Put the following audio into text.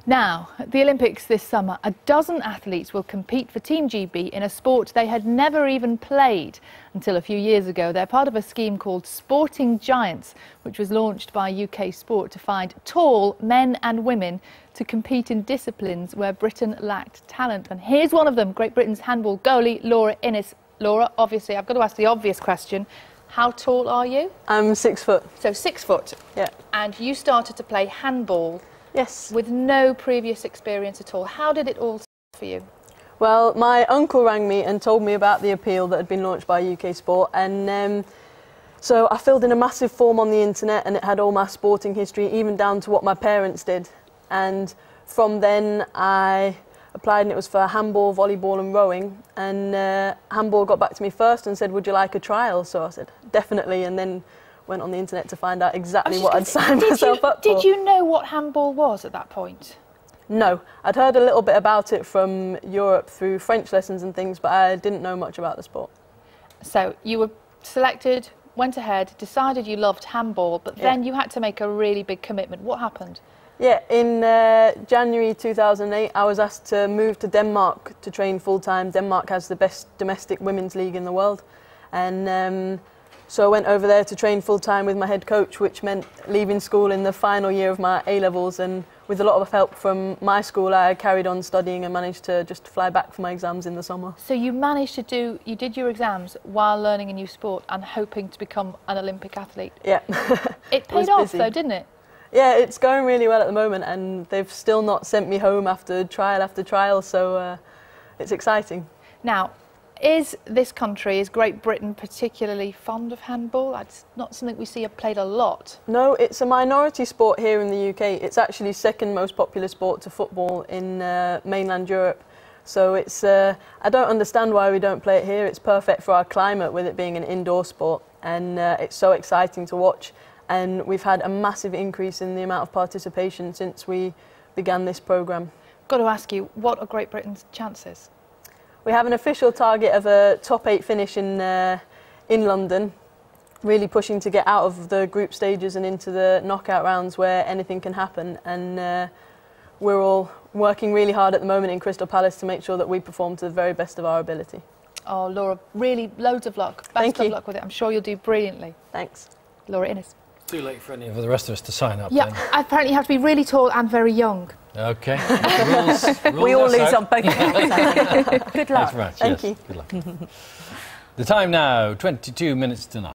Now, at the Olympics this summer, a dozen athletes will compete for Team GB in a sport they had never even played until a few years ago. They're part of a scheme called Sporting Giants, which was launched by UK Sport to find tall men and women to compete in disciplines where Britain lacked talent. And here's one of them, Great Britain's handball goalie, Laura Innes. Laura, obviously, I've got to ask the obvious question. How tall are you? I'm 6 foot. So 6 foot? Yeah. And you started to play handball? Yes. With no previous experience at all. How did it all start for you? Well, my uncle rang me and told me about the appeal that had been launched by UK Sport, and so I filled in a massive form on the internet, and it had all my sporting history, even down to what my parents did. And from then I applied, and it was for handball, volleyball and rowing, and handball got back to me first and said, would you like a trial? So I said, definitely, and then went on the internet to find out exactly what I'd signed myself up for. Did you know what handball was at that point? No, I'd heard a little bit about it from Europe through French lessons and things, but I didn't know much about the sport. So you were selected, went ahead, decided you loved handball, but then you had to make a really big commitment. What happened? Yeah, in January 2008, I was asked to move to Denmark to train full-time. Denmark has the best domestic women's league in the world, and so I went over there to train full-time with my head coach, which meant leaving school in the final year of my A-levels, and with a lot of help from my school, I carried on studying and managed to just fly back for my exams in the summer. So you managed to you did your exams while learning a new sport and hoping to become an Olympic athlete? Yeah. It paid off though, didn't it? Yeah, it's going really well at the moment, and they've still not sent me home after trial, so it's exciting. Now, is Great Britain particularly fond of handball? It's not something we see played a lot. No, it's a minority sport here in the UK. It's actually second most popular sport to football in mainland Europe. So it's I don't understand why we don't play it here. It's perfect for our climate with it being an indoor sport, and it's so exciting to watch. And we've had a massive increase in the amount of participation since we began this programme. Got to ask you, what are Great Britain's chances? We have an official target of a top 8 finish in London, really pushing to get out of the group stages and into the knockout rounds where anything can happen. And we're all working really hard at the moment in Crystal Palace to make sure that we perform to the very best of our ability. Oh, Laura, really loads of luck. Best of luck with it. I'm sure you'll do brilliantly. Thanks. Laura Innes. Too late for any of the rest of us to sign up. Yeah, then. apparently you have to be really tall and very young. Okay. rules we all lose on both counts. Good luck. Thanks very much. Thank you. Good luck. The time now, 22 minutes to 9.